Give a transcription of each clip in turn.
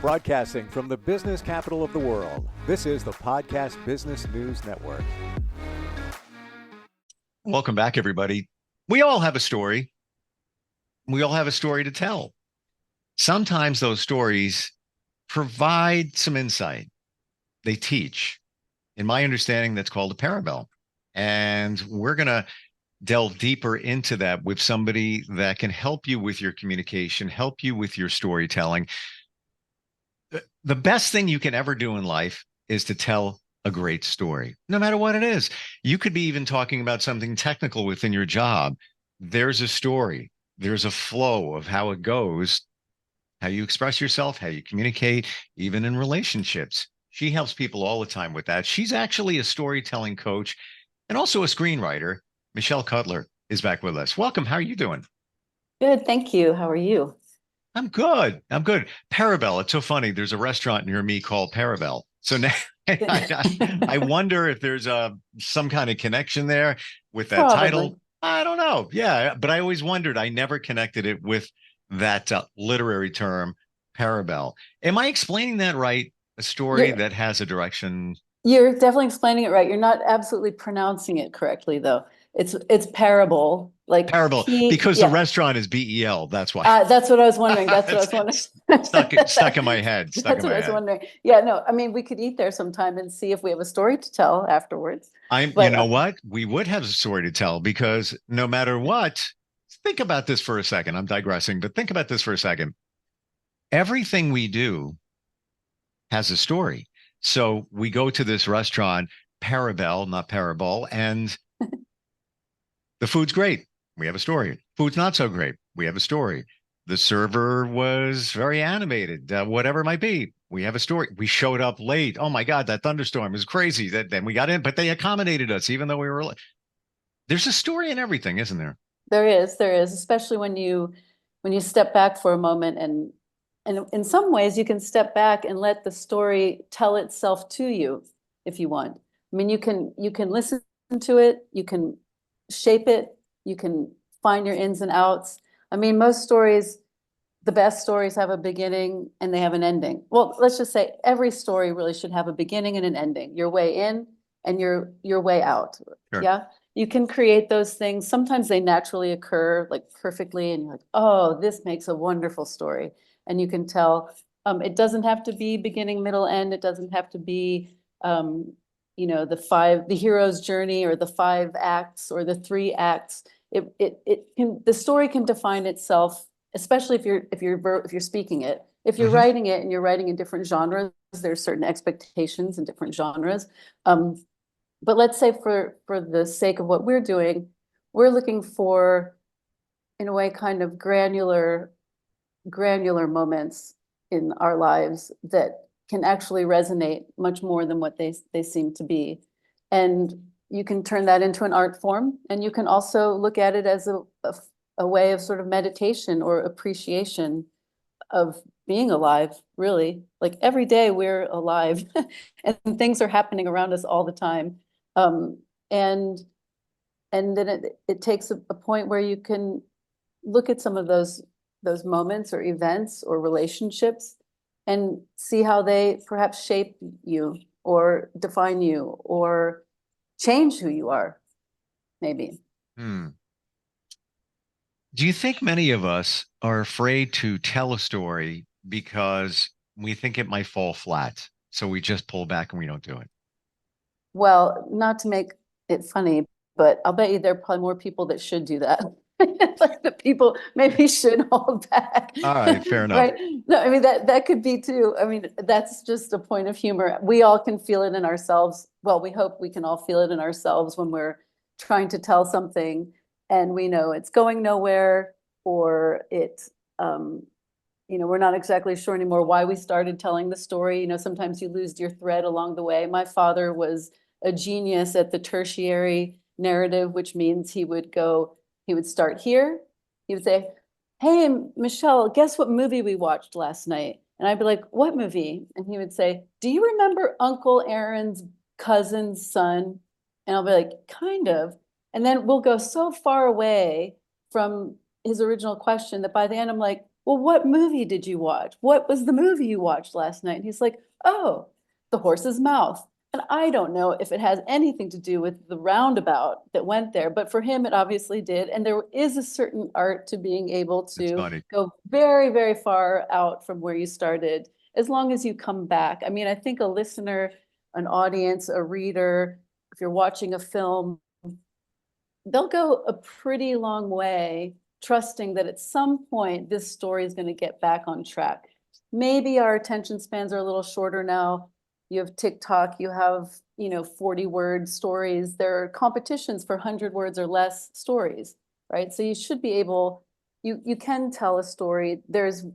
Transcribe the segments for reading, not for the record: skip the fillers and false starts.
Broadcasting from the business capital of the world, this is the Podcast Business News Network. Welcome back, everybody. We all have a story. We all have a story to tell. Sometimes those stories provide some insight. They teach. In my understanding, that's called a parable. And we're going to delve deeper into that with somebody that can help you with your communication, help you with your storytelling. The best thing you can ever do in life is to tell a great story, no matter what it is. You could be even talking about something technical within your job. There's a story, there's a flow of how it goes, how you express yourself, how you communicate, even in relationships. She helps people all the time with that. She's actually a storytelling coach and also a screenwriter. Michelle Cutler is back with us. Welcome. How are you doing? Good, thank you. How are you? I'm good. I'm good. Parabel. It's so funny. There's a restaurant near me called Parabel. So now I wonder if there's some kind of connection there with that title. I don't know. Yeah, but I always wondered. I never connected it with that literary term, Parabel. Am I explaining that right? A story that has a direction. You're definitely explaining it right. You're not absolutely pronouncing it correctly, though. It's parable, like Parable, because the restaurant is BEL. That's why. That's what I was wondering. That's what I was wondering. Stuck in my head. That's what I was wondering. Yeah, no, I mean, we could eat there sometime and see if we have a story to tell afterwards. You know what? We would have a story to tell because no matter what, think about this for a second. I'm digressing, but think about this for a second. Everything we do has a story. So we go to this restaurant, Parabel, not Parable, and the food's great. We have a story. Food's not so great. We have a story. The server was very animated, whatever it might be. We have a story. We showed up late. Oh my God, that thunderstorm was crazy. Then we got in, but they accommodated us, even though we were late. There's a story in everything, isn't there? There is, especially when you step back for a moment and in some ways you can step back and let the story tell itself to you if you want. I mean, you can listen to it, you can shape it, you can find your ins and outs. I mean, most stories, the best stories have a beginning and they have an ending. Well, let's just say every story really should have a beginning and an ending. Your way in and your way out. Sure. Yeah. You can create those things. Sometimes they naturally occur like perfectly and you're like, oh, this makes a wonderful story. And you can tell it doesn't have to be beginning, middle, end. It doesn't have to be the hero's journey or the 5 acts or the 3 acts. The story can define itself, especially if you're speaking it. If you're writing it and you're writing in different genres, there's certain expectations in different genres. But let's say for the sake of what we're doing, we're looking for, in a way, kind of granular moments in our lives that can actually resonate much more than what they seem to be. And you can turn that into an art form, and you can also look at it as a way of sort of meditation or appreciation of being alive, really. Like every day we're alive and things are happening around us all the time. And then it takes a point where you can look at some of those moments or events or relationships and see how they perhaps shape you or define you or change who you are, maybe. Do you think many of us are afraid to tell a story because we think it might fall flat? So we just pull back and we don't do it. Well, not to make it funny, but I'll bet you there are probably more people that should do that. Like the people maybe should hold back. All right, fair enough. Right? No, I mean that could be too. I mean, that's just a point of humor. We all can feel it in ourselves. Well, we hope we can all feel it in ourselves when we're trying to tell something and we know it's going nowhere, or it's we're not exactly sure anymore why we started telling the story. Sometimes you lose your thread along the way. My father was a genius at the tertiary narrative, which means he would start here. He would say, hey, Michelle, guess what movie we watched last night? And I'd be like, what movie? And he would say, do you remember Uncle Aaron's cousin's son? And I'll be like, kind of. And then we'll go so far away from his original question that by the end I'm like, well, what movie did you watch? What was the movie you watched last night? And he's like, oh, The Horse's Mouth. And I don't know if it has anything to do with the roundabout that went there, but for him, it obviously did. And there is a certain art to being able That's to funny. go very, very far out from where you started, as long as you come back. I mean, I think a listener, an audience, a reader, if you're watching a film, they'll go a pretty long way trusting that at some point this story is going to get back on track. Maybe our attention spans are a little shorter now. You have TikTok, you have, 40-word stories. There are competitions for 100 words or less stories, right? So you should be able, you can tell a story. There's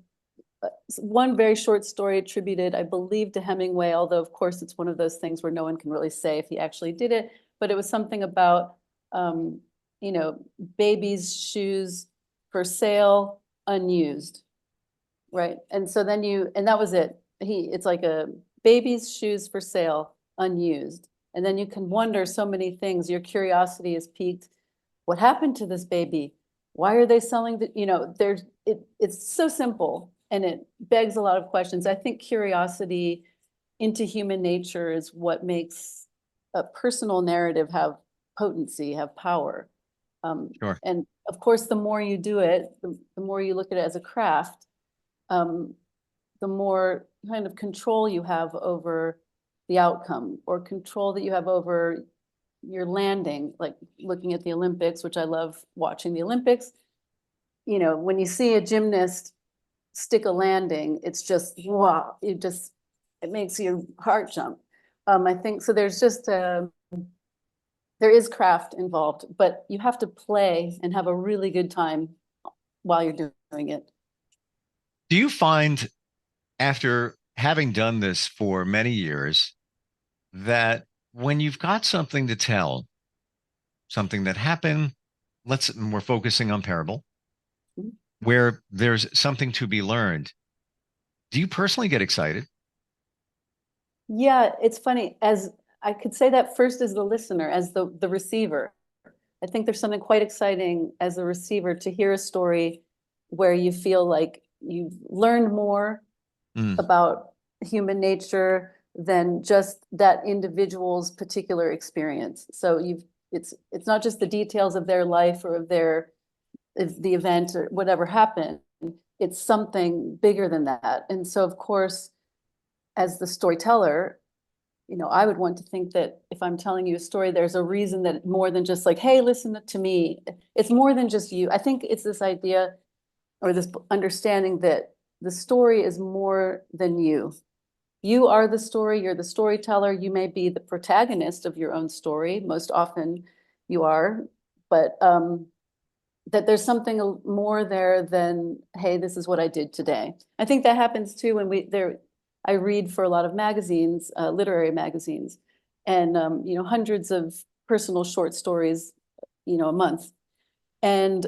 one very short story attributed, I believe, to Hemingway, although of course it's one of those things where no one can really say if he actually did it, but it was something about, babies' shoes for sale, unused, right? And so then and that was it. It's like a baby's shoes for sale, unused. And then you can wonder so many things. Your curiosity is piqued. What happened to this baby? Why are they selling it's so simple and it begs a lot of questions. I think curiosity into human nature is what makes a personal narrative have potency, have power. Sure. And of course, the more you do it, the more you look at it as a craft, the more kind of control you have over the outcome, or control that you have over your landing, like looking at the Olympics, which I love watching the Olympics. When you see a gymnast stick a landing, it's just, wow, it makes your heart jump. I think so. There is craft involved, but you have to play and have a really good time while you're doing it. Do you find, after having done this for many years, that when you've got something to tell, something that happened, we're focusing on parable, Mhm. where there's something to be learned, do you personally get excited? Yeah, it's funny. As I could say that first as the listener, as the receiver. I think there's something quite exciting as a receiver to hear a story where you feel like you've learned more Mm, about human nature than just that individual's particular experience. So it's not just the details of their life or of the event or whatever happened. It's something bigger than that. And so of course, as the storyteller, I would want to think that if I'm telling you a story, there's a reason that more than just like, hey, listen to me. It's more than just you. I think it's this idea or this understanding that the story is more than you. You are the story, you're the storyteller. You may be the protagonist of your own story. Most often you are, but that there's something more there than, hey, this is what I did today. I think that happens too when I read for a lot of magazines, literary magazines, and hundreds of personal short stories, a month. And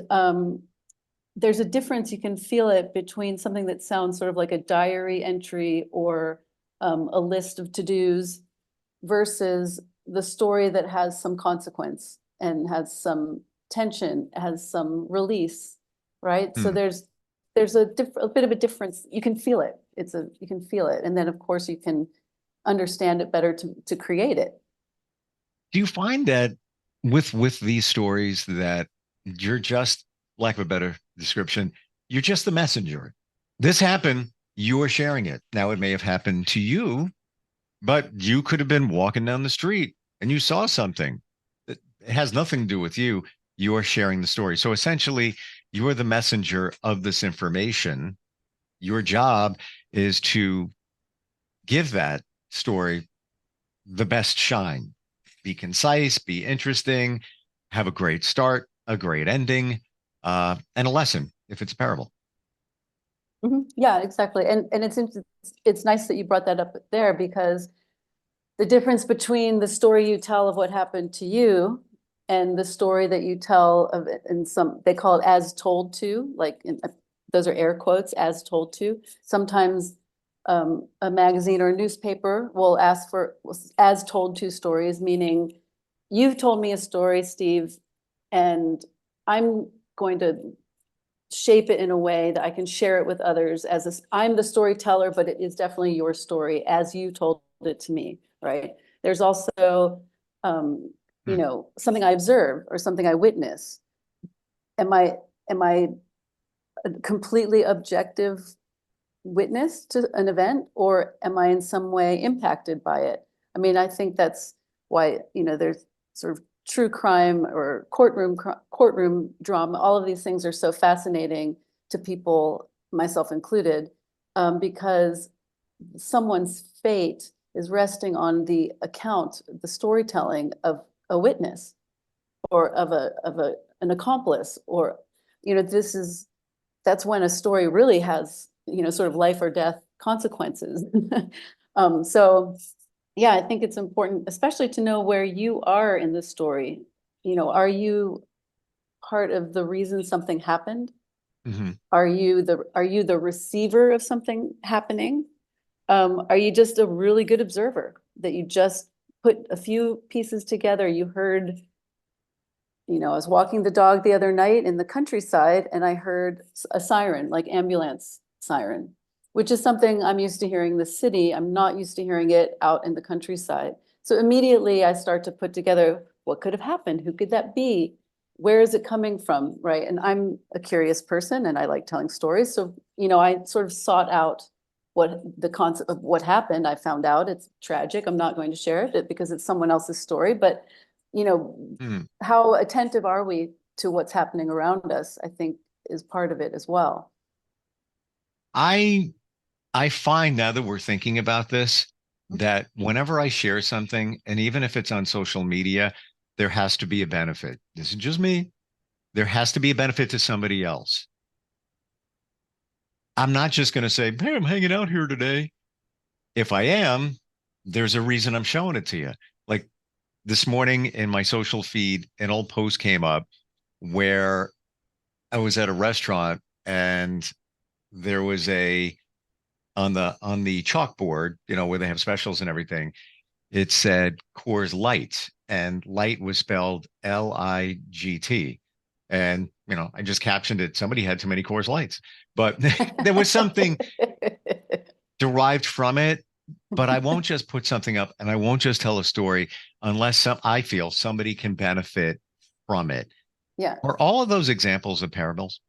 there's a difference, you can feel it, between something that sounds sort of like a diary entry or a list of to-dos versus the story that has some consequence and has some tension, has some release, right? So mm. there's a bit of a difference. You can feel it. You can feel it. And then of course you can understand it better to create it. Do you find that with these stories that you're just, lack of a better description, you're just the messenger? This happened, you're sharing it. Now it may have happened to you, but you could have been walking down the street and you saw something that has nothing to do with you. You're sharing the story. So essentially, you're the messenger of this information. Your job is to give that story the best shine. Be concise, be interesting, have a great start, a great ending, and a lesson if it's a parable. Yeah, exactly. And it's nice that you brought that up there, because the difference between the story you tell of what happened to you and the story that you tell of it, and they call it as told to, like those are air quotes, as told to. Sometimes a magazine or a newspaper will ask for as told to stories, meaning you've told me a story, Steve, and I'm going to shape it in a way that I can share it with others as I'm the storyteller, but it is definitely your story as you told it to me, right? There's also, you know, something I observe or something I witness. Am I a completely objective witness to an event, or am I in some way impacted by it? I mean, I think that's why, you know, there's sort of true crime or courtroom drama. All of these things are so fascinating to people, myself included, because someone's fate is resting on the account, the storytelling of a witness or of an accomplice, or, you know, that's when a story really has, you know, sort of life or death consequences. So yeah, I think it's important, especially to know where you are in the story. You know, are you part of the reason something happened? Mm-hmm. Are you the receiver of something happening? Are you just a really good observer that you just put a few pieces together? You heard, you know, I was walking the dog the other night in the countryside and I heard a siren, like ambulance siren, which is something I'm used to hearing in the city. I'm not used to hearing it out in the countryside. So immediately I start to put together, what could have happened? Who could that be? Where is it coming from, right? And I'm a curious person and I like telling stories. So, you know, I sort of sought out what the concept of what happened. I found out it's tragic. I'm not going to share it because it's someone else's story, but you know, how attentive are we to what's happening around us, I think is part of it as well. I find now that we're thinking about this, that whenever I share something, and even if it's on social media, there has to be a benefit. This is just me. There has to be a benefit to somebody else. I'm not just going to say, hey, I'm hanging out here today. If I am, there's a reason I'm showing it to you. Like this morning in my social feed, an old post came up where I was at a restaurant and there was on the chalkboard, you know, where they have specials and everything, it said Coors Light, and light was spelled L-I-G-T. And, you know, I just captioned it. Somebody had too many Coors Lights, but there was something derived from it. But I won't just put something up and I won't just tell a story unless I feel somebody can benefit from it. Yeah. Are all of those examples of parables?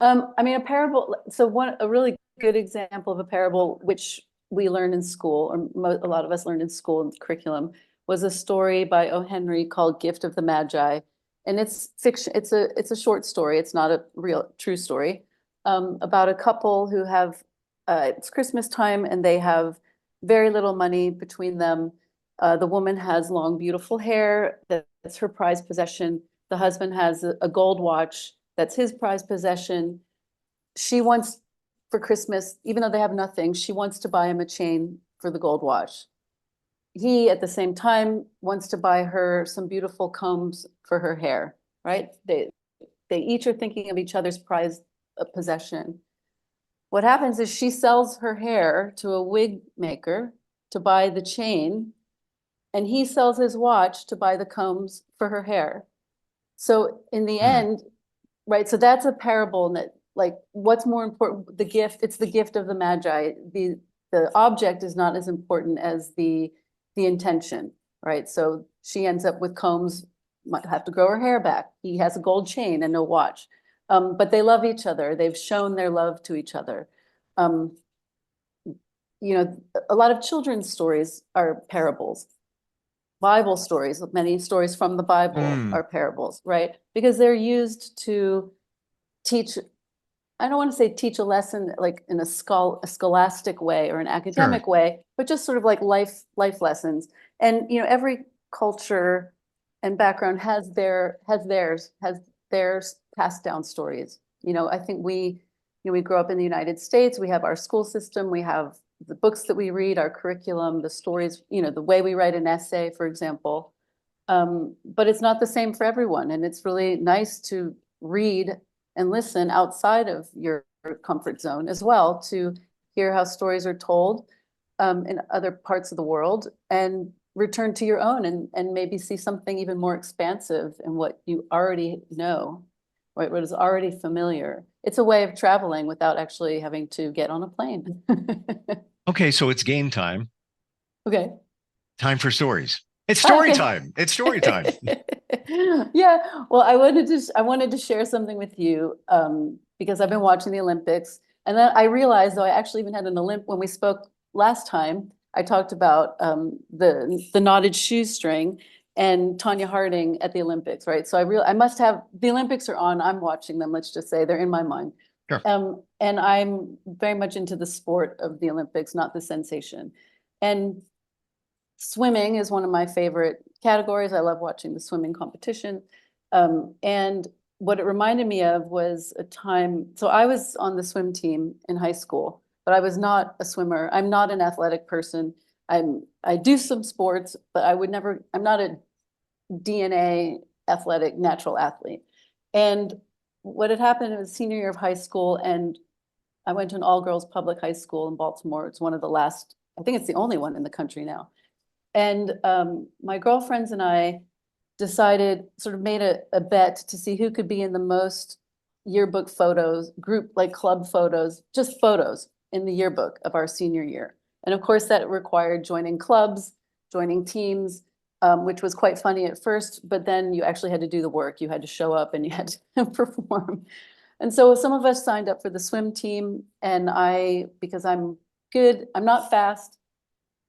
I mean, a parable, so a really good example of a parable, which we learned in school, or a lot of us learned in school in curriculum, was a story by O. Henry called Gift of the Magi. And it's fiction, it's a short story, it's not a real true story, about a couple who have, it's Christmas time and they have very little money between them. The woman has long, beautiful hair, that's her prized possession. The husband has a gold watch, that's his prized possession. She wants for Christmas, even though they have nothing, she wants to buy him a chain for the gold watch. He, at the same time, wants to buy her some beautiful combs for her hair, right? They each are thinking of each other's prized possession. What happens is she sells her hair to a wig maker to buy the chain, and he sells his watch to buy the combs for her hair. So in the end, right, so that's a parable that, like, what's more important? The gift, it's the gift of the Magi. The object is not as important as the intention, right? So she ends up with combs, might have to grow her hair back. He has a gold chain and no watch. But they love each other. They've shown their love to each other. You know, a lot of children's stories are parables. Bible stories, many stories from the Bible are parables, right? Because they're used to teach, I don't want to say teach a lesson like in a scholastic way or an academic way, but just sort of like life lessons. And you know, every culture and background has theirs passed down stories. You know, I think we grow up in the United States, we have our school system, we have the books that we read, our curriculum, the stories, you know, the way we write an essay, for example. But it's not the same for everyone. And it's really nice to read and listen outside of your comfort zone as well, to hear how stories are told in other parts of the world, and return to your own and maybe see something even more expansive in what you already know. right? What is already familiar. It's a way of traveling without actually having to get on a plane. Okay, so it's game time. Okay. Time for stories. It's Ah, story okay. time. It's story time. Yeah, well, I wanted to share something with you because I've been watching the Olympics, and then I realized, though, I actually even had an when we spoke last time, I talked about the knotted shoestring and Tanya Harding at the Olympics, right? So I must have the Olympics are on. I'm watching them. Let's just say they're in my mind. Sure. And I'm very much into the sport of the Olympics, not the sensation. And swimming is one of my favorite categories. I love watching the swimming competition. And what it reminded me of was a time, so I was on the swim team in high school, but I was not a swimmer. I'm not an athletic person. I do some sports, but I'm not a DNA athletic natural athlete. And what had happened was senior year of high school, and I went to an all-girls public high school in Baltimore. It's one of the last, I think it's the only one in the country now. And my girlfriends and I decided, sort of made a bet to see who could be in the most yearbook photos, group like club photos, just photos in the yearbook of our senior year. And of course, that required joining clubs, joining teams, which was quite funny at first, but then you actually had to do the work. You had to show up and you had to perform. And so some of us signed up for the swim team, and because I'm good, I'm not fast,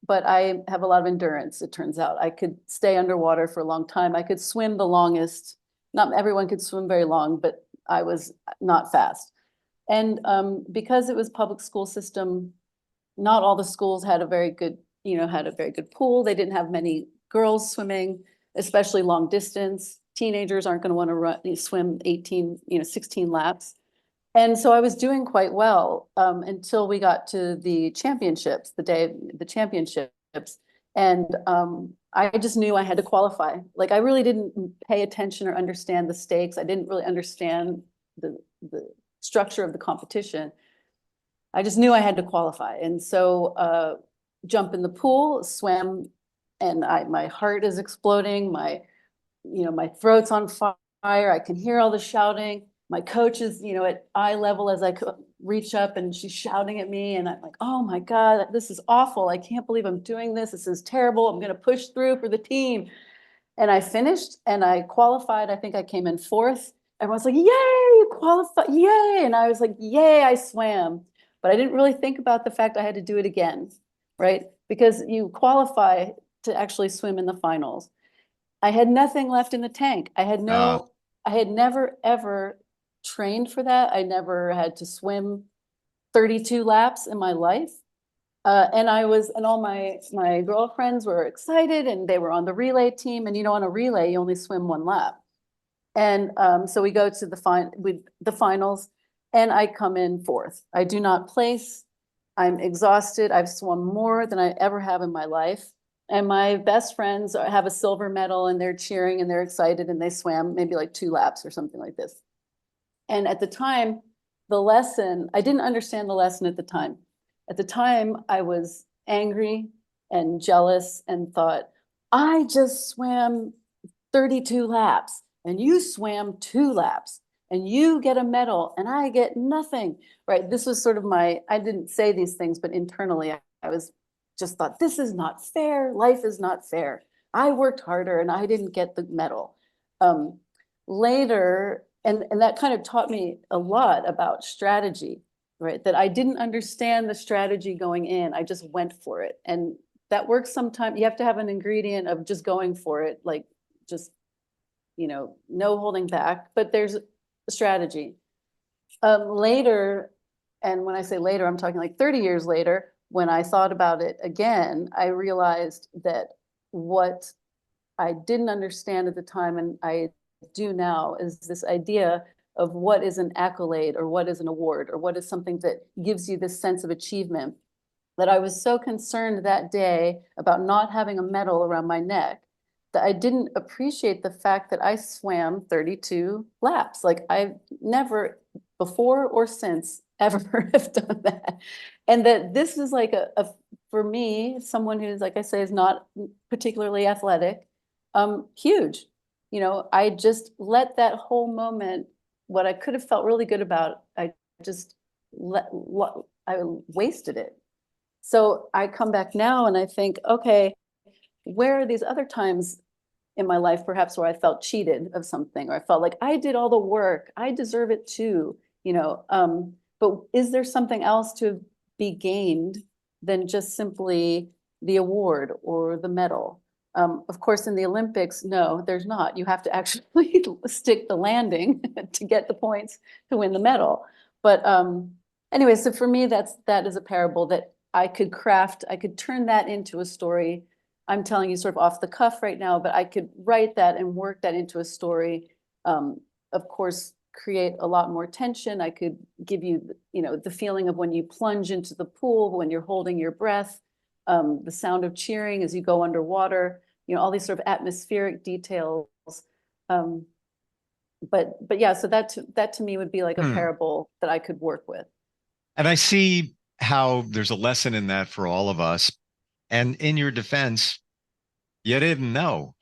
but I have a lot of endurance, it turns out. I could stay underwater for a long time. I could swim the longest. Not everyone could swim very long, but I was not fast. And because it was public school system, not all the schools had a very good, had a very good pool. They didn't have many girls swimming, especially long distance. Teenagers aren't going to want to swim 18, 16 laps. And so I was doing quite well until we got to the championships, the day of the championships. And I just knew I had to qualify. Like, I really didn't pay attention or understand the stakes. I didn't really understand the structure of the competition. I just knew I had to qualify. And so jump in the pool, swam, and my heart is exploding. My throat's on fire. I can hear all the shouting. My coach is, at eye level as I could reach up, and she's shouting at me. And I'm like, oh my God, this is awful. I can't believe I'm doing this. This is terrible. I'm going to push through for the team. And I finished and I qualified. I think I came in fourth. Everyone's like, yay, you qualified, yay. And I was like, yay, I swam. But I didn't really think about the fact I had to do it again, right? Because you qualify to actually swim in the finals. I had nothing left in the tank. I had never, ever trained for that. I never had to swim 32 laps in my life. And all my girlfriends were excited, and they were on the relay team. And on a relay, you only swim one lap. And so we go to the finals, and I come in fourth. I do not place. I'm exhausted. I've swum more than I ever have in my life. And my best friends have a silver medal, and they're cheering and they're excited, and they swam maybe like 2 laps or something like this. And at the time, I didn't understand the lesson at the time. At the time, I was angry and jealous and thought, I just swam 32 laps and you swam 2 laps and you get a medal and I get nothing, right? This was sort of I didn't say these things, but internally I was just thought, this is not fair. Life is not fair. I worked harder and I didn't get the medal. Later, and that kind of taught me a lot about strategy, right? That I didn't understand the strategy going in. I just went for it. And that works sometimes. You have to have an ingredient of just going for it, like just, no holding back, but there's a strategy. Later, and when I say later, I'm talking like 30 years later, when I thought about it again, I realized that what I didn't understand at the time, and I do now, is this idea of what is an accolade or what is an award or what is something that gives you this sense of achievement, that I was so concerned that day about not having a medal around my neck that I didn't appreciate the fact that I swam 32 laps. Like, I've never before or since ever have done that. And that this is like for me, someone who's, like I say, is not particularly athletic, huge. I just let that whole moment what I could have felt really good about, I just I wasted it. So I come back now and I think, okay, where are these other times in my life perhaps where I felt cheated of something, or I felt like I did all the work, I deserve it too, but is there something else to be gained than just simply the award or the medal? Of course, in the Olympics, no, there's not. You have to actually stick the landing to get the points to win the medal. But anyway, so for me, that is a parable that I could craft. I could turn that into a story. I'm telling you sort of off the cuff right now, but I could write that and work that into a story. Of course, create a lot more tension. I could give you, the feeling of when you plunge into the pool, when you're holding your breath, the sound of cheering as you go underwater, all these sort of atmospheric details. But yeah, so that to me would be like a parable that I could work with. And I see how there's a lesson in that for all of us. And in your defense, you didn't know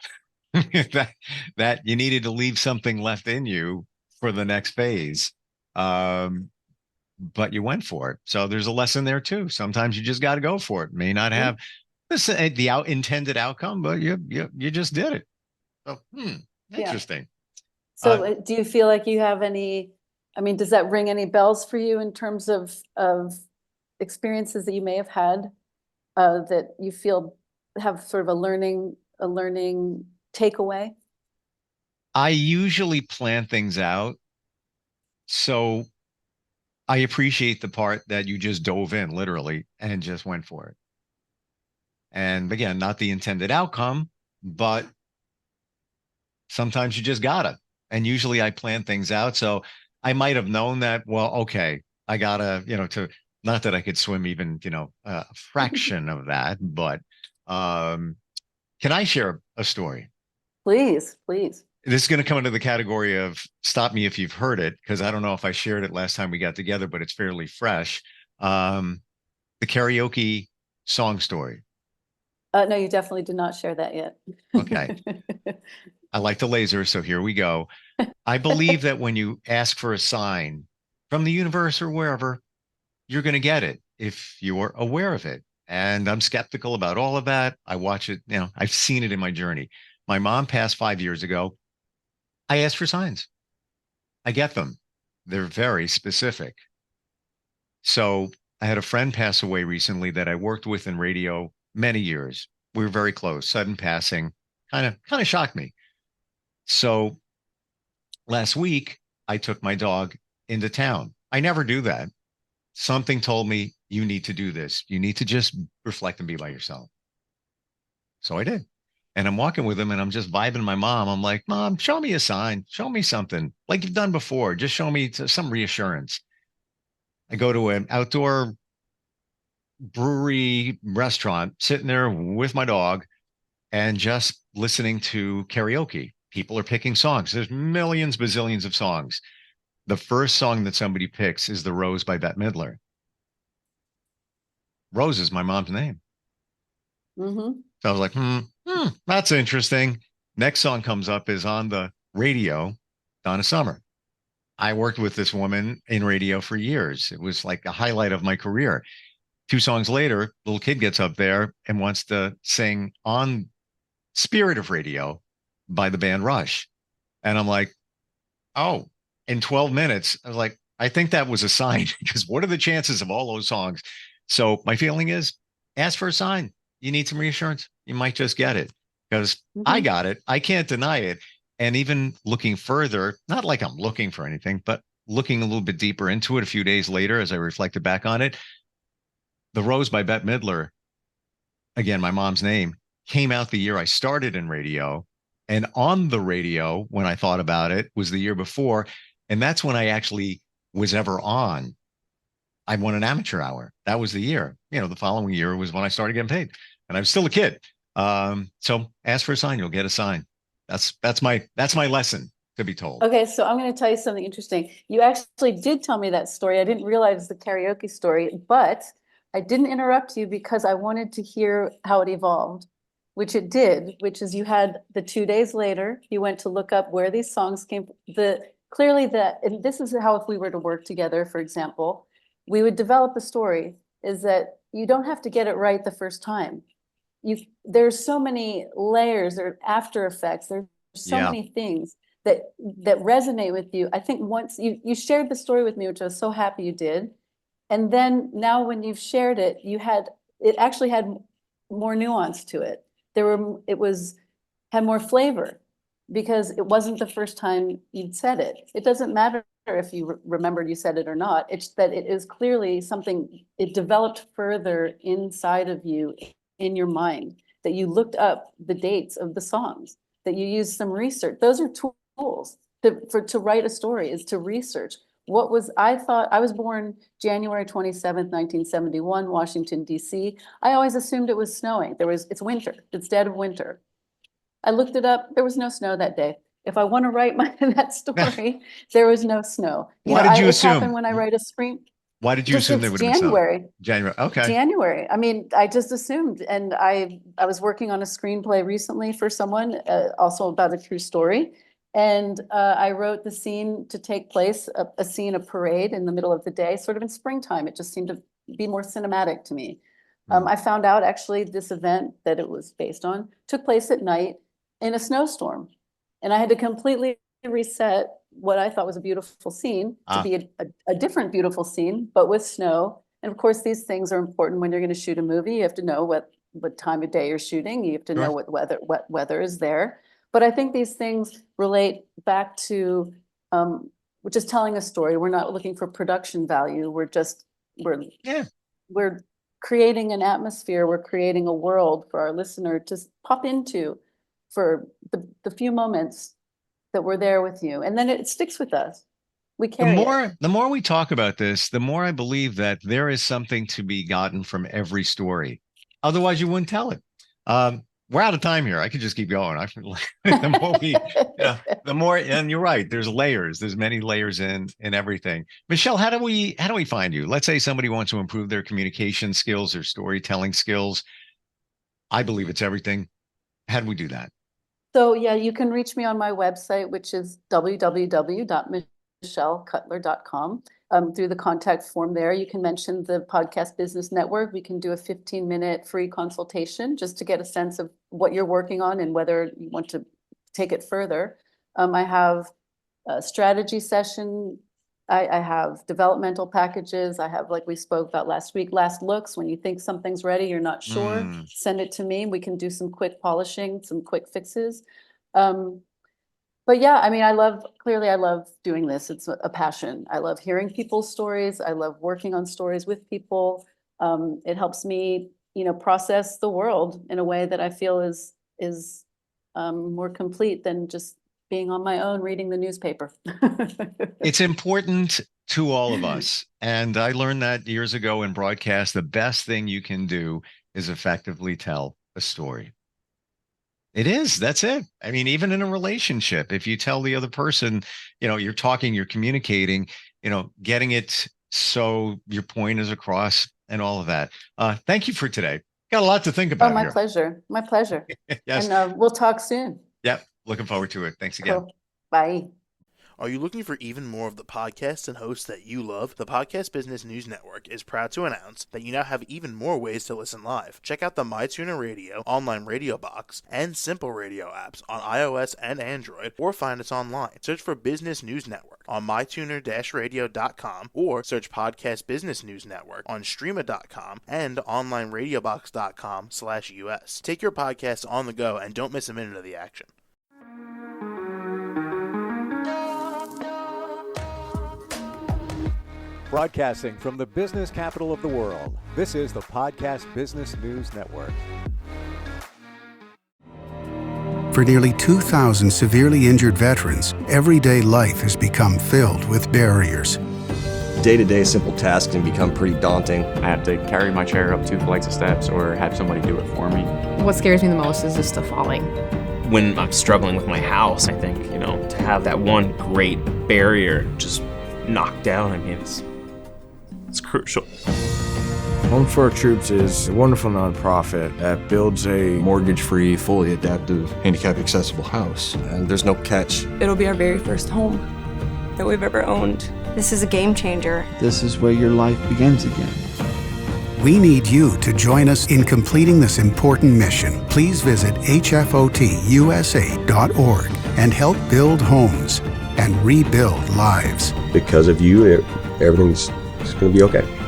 that you needed to leave something left in you for the next phase. But you went for it. So there's a lesson there too. Sometimes you just got to go for it. May not have the intended outcome, but you just did it. So, interesting. So do you feel like you have any, does that ring any bells for you in terms of experiences that you may have had that you feel have sort of a learning takeaway? I usually plan things out. So I appreciate the part that you just dove in literally and just went for it. And again, not the intended outcome, but sometimes you just gotta. And usually I plan things out. So I might have known that, well, okay, I gotta, not that I could swim even, a fraction of that, but can I share a story? Please, please. This is going to come into the category of stop me if you've heard it, because I don't know if I shared it last time we got together, but it's fairly fresh. The karaoke song story. No, you definitely did not share that yet. Okay. I like the laser, so here we go. I believe that when you ask for a sign from the universe or wherever, you're going to get it if you're aware of it. And I'm skeptical about all of that. I watch it, I've seen it in my journey. My mom passed 5 years ago. I ask for signs. I get them. They're very specific. So I had a friend pass away recently that I worked with in radio many years. We were very close. Sudden passing kind of shocked me. So last week, I took my dog into town. I never do that. Something told me, you need to do this. You need to just reflect and be by yourself. So I did. And I'm walking with him and I'm just vibing my mom. I'm like, Mom, show me a sign. Show me something like you've done before. Just show me some reassurance. I go to an outdoor brewery restaurant, sitting there with my dog and just listening to karaoke. People are picking songs. There's millions, bazillions of songs. The first song that somebody picks is The Rose by Bette Midler. Rose is my mom's name. Mm-hmm. So I was like, that's interesting. Next song comes up is on the radio, Donna Summer. I worked with this woman in radio for years. It was like a highlight of my career. 2 songs later, little kid gets up there and wants to sing on Spirit of Radio by the band Rush. And I'm like, oh, in 12 minutes, I was like, I think that was a sign because what are the chances of all those songs? So my feeling is ask for a sign. You need some reassurance. You might just get it because I got it. I can't deny it. And even looking further, not like I'm looking for anything, but looking a little bit deeper into it a few days later, as I reflected back on it, The Rose by Bette Midler, again, my mom's name, came out the year I started in radio. And on the radio, when I thought about it, was the year before. And that's when I actually was ever on. I won an amateur hour. That was the year. The following year was when I started getting paid. And I was still a kid. So ask for a sign, you'll get a sign. That's my lesson to be told. Okay, so I'm going to tell you something interesting. You actually did tell me that story. I didn't realize the karaoke story, but I didn't interrupt you because I wanted to hear how it evolved, which it did, which is you had the 2 days later, you went to look up where these songs came, the clearly and this is how, if we were to work together, for example, we would develop a story, is that you don't have to get it right the first time. There's so many layers or after effects. There's so Yeah. many things that resonate with you. I think once you shared the story with me, which I was so happy you did. And then now when you've shared it, it actually had more nuance to it. Had more flavor because it wasn't the first time you'd said it. It doesn't matter if you remembered you said it or not. It's that it is clearly something, it developed further inside of you, in your mind, that you looked up the dates of the songs, that you used some research. Those are tools to write a story, is to research. I was born January 27th, 1971, Washington, D.C. I always assumed it was snowing. It's winter, it's dead of winter. I looked it up, there was no snow that day. If I want to write that story, there was no snow. Why did you It assume? happened when I write a screen. Why did you assume there would have been snow? January. Okay. January. I mean, I just assumed, and I was working on a screenplay recently for someone, also about a true story. And I wrote the scene to take place, a scene, a parade in the middle of the day, sort of in springtime. It just seemed to be more cinematic to me. I found out actually this event that it was based on took place at night in a snowstorm. And I had to completely reset what I thought was a beautiful scene to be a different beautiful scene, but with snow. And of course, these things are important when you're going to shoot a movie. You have to know what time of day you're shooting. You have to know what weather is there. But I think these things relate back to we're just telling a story. We're not looking for production value. We're creating an atmosphere. We're creating a world for our listener to pop into for the few moments that we're there with you. And then it sticks with us. We carry it. The more we talk about this, the more I believe that there is something to be gotten from every story. Otherwise, you wouldn't tell it. We're out of time here. I could just keep going. I feel like the more, and you're right. There's layers. There's many layers in everything. Michelle, how do we find you? Let's say somebody wants to improve their communication skills or storytelling skills. I believe it's everything. How do we do that? So yeah, you can reach me on my website, which is www.michellecutler.com. Through the contact form there, you can mention the Podcast Business Network. We can do a 15-minute free consultation just to get a sense of what you're working on and whether you want to take it further. I have a strategy session. I have developmental packages. I have, like we spoke about last week, last looks. When you think something's ready, you're not sure, send it to me. We can do some quick polishing, some quick fixes. But yeah, I mean, I love doing this. It's a passion. I love hearing people's stories. I love working on stories with people. It helps me, process the world in a way that I feel is more complete than just being on my own reading the newspaper. It's important to all of us. And I learned that years ago in broadcast. The best thing you can do is effectively tell a story. It is. That's it. I mean, even in a relationship, if you tell the other person, you're talking, you're communicating, getting it so your point is across and all of that. Thank you for today. Got a lot to think about. Oh, my pleasure. My pleasure. Yes. And we'll talk soon. Yep. Looking forward to it. Thanks again. Cool. Bye. Are you looking for even more of the podcasts and hosts that you love? The Podcast Business News Network is proud to announce that you now have even more ways to listen live. Check out the MyTuner Radio, online radio box, and Simple Radio apps on iOS and Android, or find us online. Search for Business News Network on mytuner-radio.com, or search Podcast Business News Network on streama.com and onlineradiobox.com/US. Take your podcast on the go and don't miss a minute of the action. Broadcasting from the business capital of the world, this is the Podcast Business News Network. For nearly 2,000 severely injured veterans, everyday life has become filled with barriers. Day-to-day simple tasks can become pretty daunting. I have to carry my chair up 2 flights of steps or have somebody do it for me. What scares me the most is just the falling. When I'm struggling with my house, I think, to have that one great barrier just knocked down, it's crucial. Home for Our Troops is a wonderful nonprofit that builds a mortgage-free, fully adaptive, handicap-accessible house. And there's no catch. It'll be our very first home. that we've ever owned. This is a game changer. This is where your life begins again. We need you to join us in completing this important mission. Please visit hfotusa.org and help build homes and rebuild lives. Because of you, everything's going to be okay.